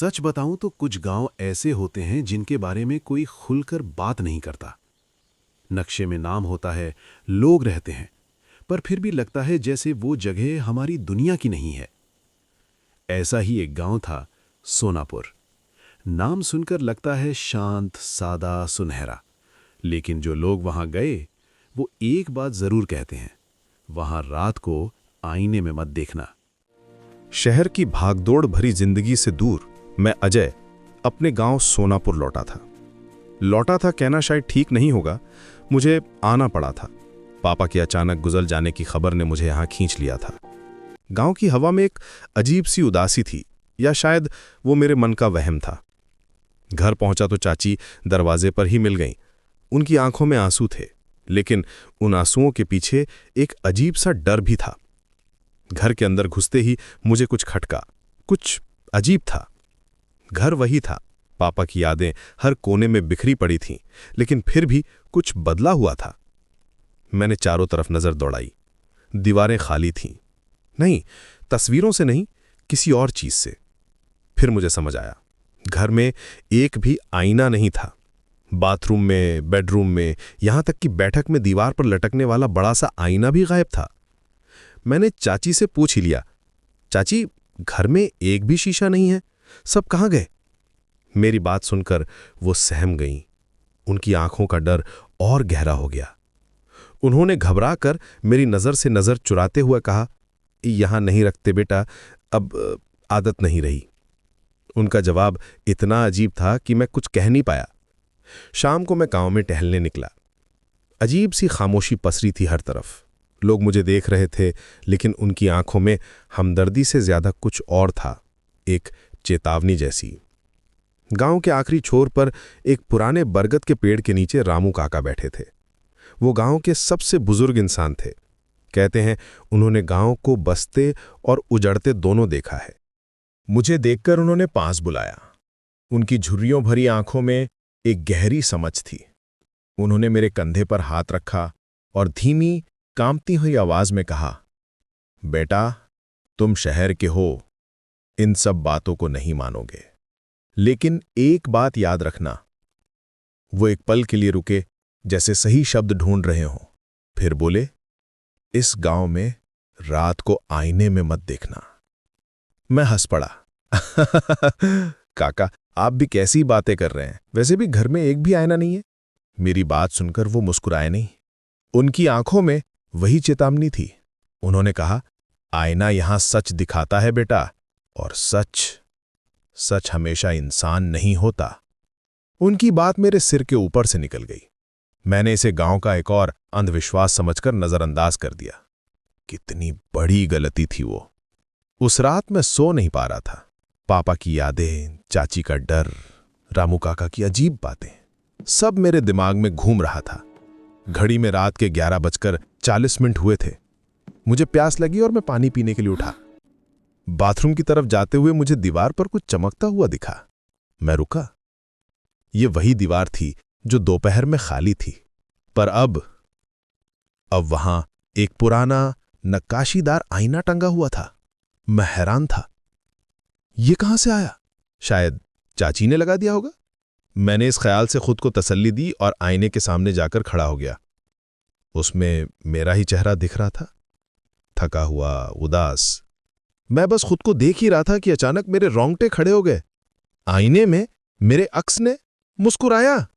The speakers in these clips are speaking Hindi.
सच बताऊं तो कुछ गांव ऐसे होते हैं जिनके बारे में कोई खुलकर बात नहीं करता। नक्शे में नाम होता है, लोग रहते हैं, पर फिर भी लगता है जैसे वो जगह हमारी दुनिया की नहीं है। ऐसा ही एक गांव था, सोनापुर। नाम सुनकर लगता है शांत, सादा, सुनहरा। लेकिन जो लोग वहां गए, वो एक बात जरूर कहते हैं, वहां रात को आईने में मत देखना। शहर की भागदौड़ भरी जिंदगी से दूर मैं अजय अपने गांव सोनापुर लौटा था कहना शायद ठीक नहीं होगा। मुझे आना पड़ा था। पापा के अचानक गुजर जाने की खबर ने मुझे यहाँ खींच लिया था। गांव की हवा में एक अजीब सी उदासी थी, या शायद वो मेरे मन का वहम था। घर पहुंचा तो चाची दरवाजे पर ही मिल गईं। उनकी आंखों में आंसू थे, लेकिन उन आंसुओं के पीछे एक अजीब सा डर भी था। घर के अंदर घुसते ही मुझे कुछ खटका, कुछ अजीब था। घर वही था, पापा की यादें हर कोने में बिखरी पड़ी थीं, लेकिन फिर भी कुछ बदला हुआ था। मैंने चारों तरफ नजर दौड़ाई। दीवारें खाली थीं। नहीं, तस्वीरों से नहीं, किसी और चीज से। फिर मुझे समझ आया, घर में एक भी आईना नहीं था। बाथरूम में, बेडरूम में, यहां तक कि बैठक में दीवार पर लटकने वाला बड़ा सा आईना भी गायब था। मैंने चाची से पूछ ही लिया, चाची, घर में एक भी शीशा नहीं है, सब कहाँ गए? मेरी बात सुनकर वो सहम गईं। उनकी आंखों का डर और गहरा हो गया। उन्होंने घबरा कर मेरी नजर से नजर चुराते हुए कहा, यहां नहीं रखते बेटा, अब आदत नहीं रही। उनका जवाब इतना अजीब था कि मैं कुछ कह नहीं पाया। शाम को मैं गांव में टहलने निकला। अजीब सी खामोशी पसरी थी हर तरफ। लोग मुझे देख रहे थे, लेकिन उनकी आंखों में हमदर्दी से ज्यादा कुछ और था, एक चेतावनी जैसी। गांव के आखिरी छोर पर एक पुराने बरगद के पेड़ के नीचे रामू काका बैठे थे। वो गांव के सबसे बुजुर्ग इंसान थे। कहते हैं उन्होंने गांव को बसते और उजड़ते दोनों देखा है। मुझे देखकर उन्होंने पास बुलाया। उनकी झुर्रियों भरी आंखों में एक गहरी समझ थी। उन्होंने मेरे कंधे पर हाथ रखा और धीमी, कांपती हुई आवाज में कहा, बेटा, तुम शहर के हो, इन सब बातों को नहीं मानोगे, लेकिन एक बात याद रखना। वो एक पल के लिए रुके, जैसे सही शब्द ढूंढ रहे हों, फिर बोले, इस गांव में रात को आईने में मत देखना। मैं हंस पड़ा। काका, आप भी कैसी बातें कर रहे हैं? वैसे भी घर में एक भी आईना नहीं है। मेरी बात सुनकर वो मुस्कुराए नहीं। उनकी आंखों में वही चेतावनी थी। उन्होंने कहा, आईना यहां सच दिखाता है बेटा, और सच हमेशा इंसान नहीं होता। उनकी बात मेरे सिर के ऊपर से निकल गई। मैंने इसे गांव का एक और अंधविश्वास समझकर नजरअंदाज कर दिया। कितनी बड़ी गलती थी वो। उस रात मैं सो नहीं पा रहा था। पापा की यादें, चाची का डर, रामू काका की अजीब बातें, सब मेरे दिमाग में घूम रहा था। घड़ी में रात के 11:40 हुए थे। मुझे प्यास लगी और मैं पानी पीने के लिए उठा। बाथरूम की तरफ जाते हुए मुझे दीवार पर कुछ चमकता हुआ दिखा। मैं रुका। ये वही दीवार थी जो दोपहर में खाली थी, पर अब वहां एक पुराना नक्काशीदार आईना टंगा हुआ था। मैं हैरान था। ये कहां से आया? शायद चाची ने लगा दिया होगा। मैंने इस ख्याल से खुद को तसल्ली दी और आईने के सामने जाकर खड़ा हो गया। उसमें मेरा ही चेहरा दिख रहा था, थका हुआ, उदास। मैं बस खुद को देख ही रहा था कि अचानक मेरे रोंगटे खड़े हो गए। आईने में मेरे अक्स ने मुस्कुराया,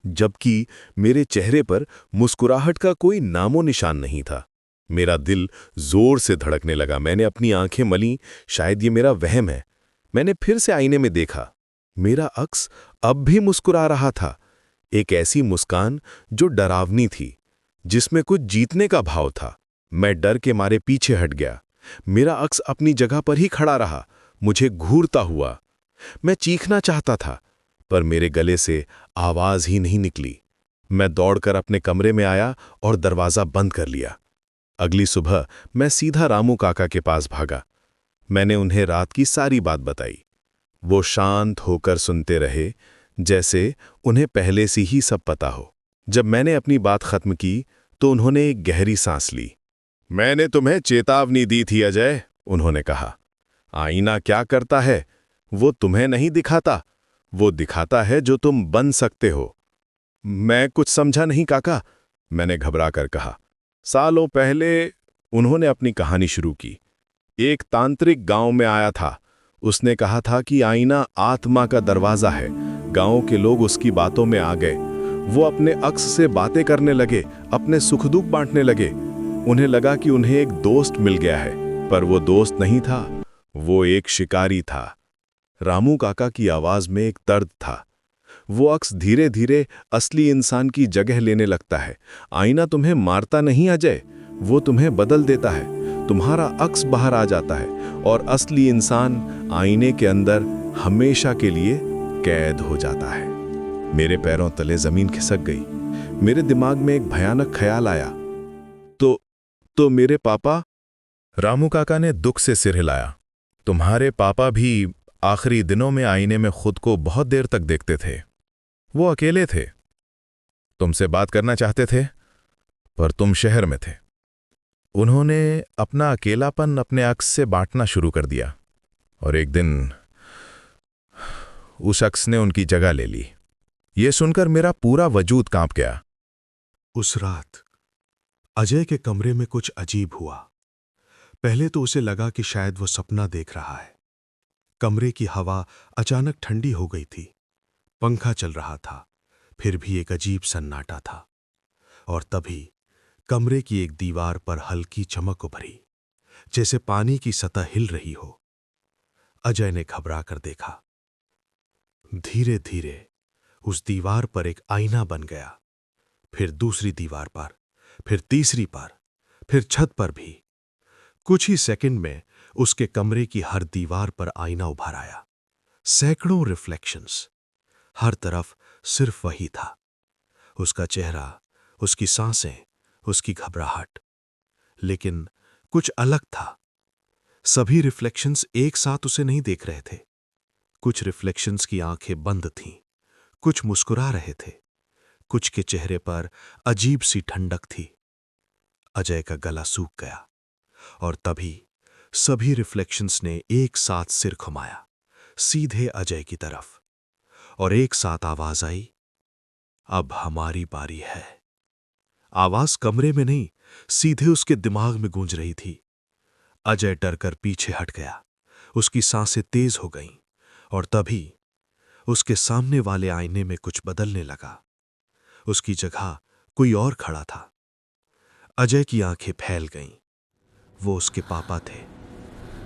जबकि मेरे चेहरे पर मुस्कुराहट का कोई नामो निशान नहीं था। मेरा दिल जोर से धड़कने लगा। मैंने अपनी आंखें मलीं, शायद ये मेरा वहम है। मैंने फिर से आईने में देखा। मेरा अक्स अब भी मुस्कुरा रहा था, एक ऐसी मुस्कान जो डरावनी थी, जिसमें कुछ जीतने का भाव था। मैं डर के मारे पीछे हट गया। मेरा अक्स अपनी जगह पर ही खड़ा रहा, मुझे घूरता हुआ। मैं चीखना चाहता था, पर मेरे गले से आवाज ही नहीं निकली। मैं दौड़कर अपने कमरे में आया और दरवाजा बंद कर लिया। अगली सुबह मैं सीधा रामू काका के पास भागा। मैंने उन्हें रात की सारी बात बताई। वो शांत होकर सुनते रहे, जैसे उन्हें पहले से ही सब पता हो। जब मैंने अपनी बात खत्म की तो उन्होंने एक गहरी सांस ली। मैंने तुम्हें चेतावनी दी थी अजय, उन्होंने कहा। आईना क्या करता है? वो तुम्हें नहीं दिखाता, वो दिखाता है जो तुम बन सकते हो। मैं कुछ समझा नहीं काका, मैंने घबरा कर कहा। सालों पहले उन्होंने अपनी कहानी शुरू की। एक तांत्रिक गांव में आया था। उसने कहा था कि आईना आत्मा का दरवाजा है। गांव के लोग उसकी बातों में आ गए। वो अपने अक्स से बातें करने लगे, अपने सुख दुख बांटने लगे। उन्हें लगा कि उन्हें एक दोस्त मिल गया है, पर वो दोस्त नहीं था, वो एक शिकारी था। रामू काका की आवाज में एक दर्द था। वो अक्स धीरे धीरे असली इंसान की जगह लेने लगता है। आईना तुम्हें मारता नहीं अजय, वो तुम्हें बदल देता है। तुम्हारा अक्स बाहर आ जाता है और असली इंसान आईने के अंदर हमेशा के लिए कैद हो जाता है। मेरे पैरों तले जमीन खिसक गई। मेरे दिमाग में एक भयानक ख्याल आया। तो मेरे पापा? रामू काका ने दुख से सिर हिलाया। तुम्हारे पापा भी आखिरी दिनों में आईने में खुद को बहुत देर तक देखते थे। वो अकेले थे, तुमसे बात करना चाहते थे, पर तुम शहर में थे। उन्होंने अपना अकेलापन अपने अक्स से बांटना शुरू कर दिया और एक दिन उस अक्स ने उनकी जगह ले ली। ये सुनकर मेरा पूरा वजूद कांप गया। उस रात अजय के कमरे में कुछ अजीब हुआ। पहले तो उसे लगा कि शायद वो सपना देख रहा है। कमरे की हवा अचानक ठंडी हो गई थी। पंखा चल रहा था, फिर भी एक अजीब सन्नाटा था। और तभी कमरे की एक दीवार पर हल्की चमक उभरी, जैसे पानी की सतह हिल रही हो। अजय ने घबरा कर देखा। धीरे धीरे उस दीवार पर एक आईना बन गया, फिर दूसरी दीवार पर, फिर तीसरी पर, फिर छत पर भी। कुछ ही सेकंड में उसके कमरे की हर दीवार पर आईना उभर आया। सैकड़ों रिफ्लेक्शंस, हर तरफ सिर्फ वही था। उसका चेहरा, उसकी सांसें, उसकी घबराहट। लेकिन कुछ अलग था। सभी रिफ्लेक्शंस एक साथ उसे नहीं देख रहे थे। कुछ रिफ्लेक्शंस की आंखें बंद थीं, कुछ मुस्कुरा रहे थे, कुछ के चेहरे पर अजीब सी ठंडक थी। अजय का गला सूख गया और तभी सभी रिफ्लेक्शंस ने एक साथ सिर घुमाया, सीधे अजय की तरफ, और एक साथ आवाज आई, अब हमारी बारी है। आवाज कमरे में नहीं, सीधे उसके दिमाग में गूंज रही थी। अजय डरकर पीछे हट गया। उसकी सांसें तेज हो गईं और तभी उसके सामने वाले आईने में कुछ बदलने लगा। उसकी जगह कोई और खड़ा था। अजय की आंखें फैल गईं। वो उसके पापा थे।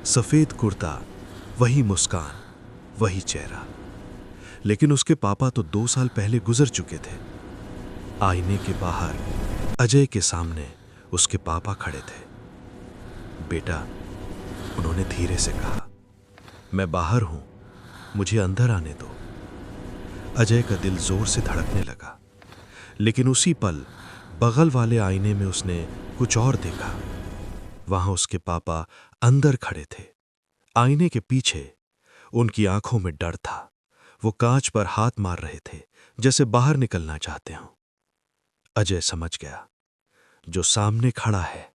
सफेद कुर्ता, वही मुस्कान, वही चेहरा। लेकिन उसके पापा तो 2 साल पहले गुजर चुके थे। आईने के बाहर अजय के सामने उसके पापा खड़े थे। बेटा, उन्होंने धीरे से कहा, मैं बाहर हूं, मुझे अंदर आने दो। अजय का दिल जोर से धड़कने लगा, लेकिन उसी पल बगल वाले आईने में उसने कुछ और देखा। वहां उसके पापा अंदर खड़े थे। आईने के पीछे उनकी आंखों में डर था। वो कांच पर हाथ मार रहे थे, जैसे बाहर निकलना चाहते हों। अजय समझ गया, जो सामने खड़ा है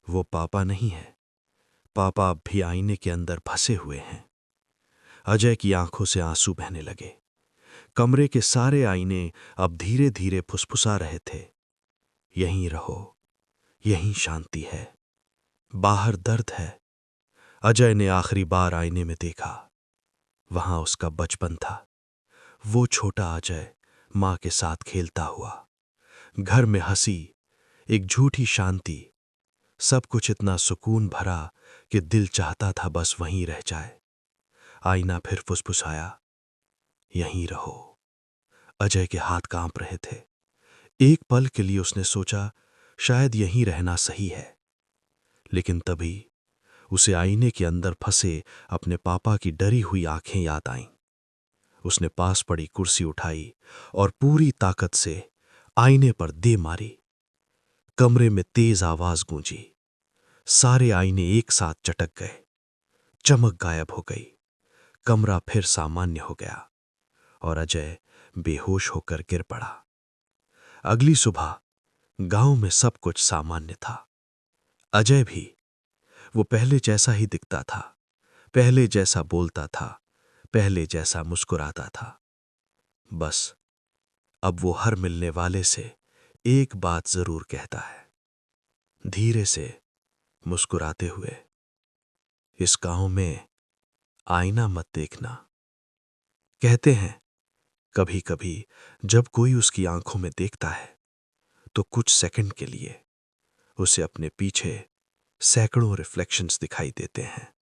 वो पापा नहीं है। पापा अब भी आईने के अंदर फंसे हुए हैं। अजय की आंखों से आंसू बहने लगे। कमरे के सारे आईने अब धीरे धीरे फुसफुसा रहे थे, यहीं रहो, यहीं शांति है, बाहर दर्द है। अजय ने आखिरी बार आईने में देखा। वहां उसका बचपन था। वो छोटा अजय मां के साथ खेलता हुआ। घर में हंसी, एक झूठी शांति, सब कुछ इतना सुकून भरा कि दिल चाहता था बस वहीं रह जाए। आईना फिर फुसफुसाया, यहीं रहो। अजय के हाथ कांप रहे थे। एक पल के लिए उसने सोचा शायद यहीं रहना सही है, लेकिन तभी उसे आईने के अंदर फंसे अपने पापा की डरी हुई आंखें याद आईं। उसने पास पड़ी कुर्सी उठाई और पूरी ताकत से आईने पर दे मारी। कमरे में तेज आवाज गूंजी। सारे आईने एक साथ चटक गए। चमक गायब हो गई। कमरा फिर सामान्य हो गया और अजय बेहोश होकर गिर पड़ा। अगली सुबह गांव में सब कुछ सामान्य था। अजय भी, वो पहले जैसा ही दिखता था, पहले जैसा बोलता था, पहले जैसा मुस्कुराता था। बस अब वो हर मिलने वाले से एक बात जरूर कहता है, धीरे से मुस्कुराते हुए, इस गांव में आईना मत देखना। कहते हैं कभी कभी जब कोई उसकी आंखों में देखता है तो कुछ सेकंड के लिए उसे अपने पीछे सैकड़ों रिफ्लेक्शंस दिखाई देते हैं।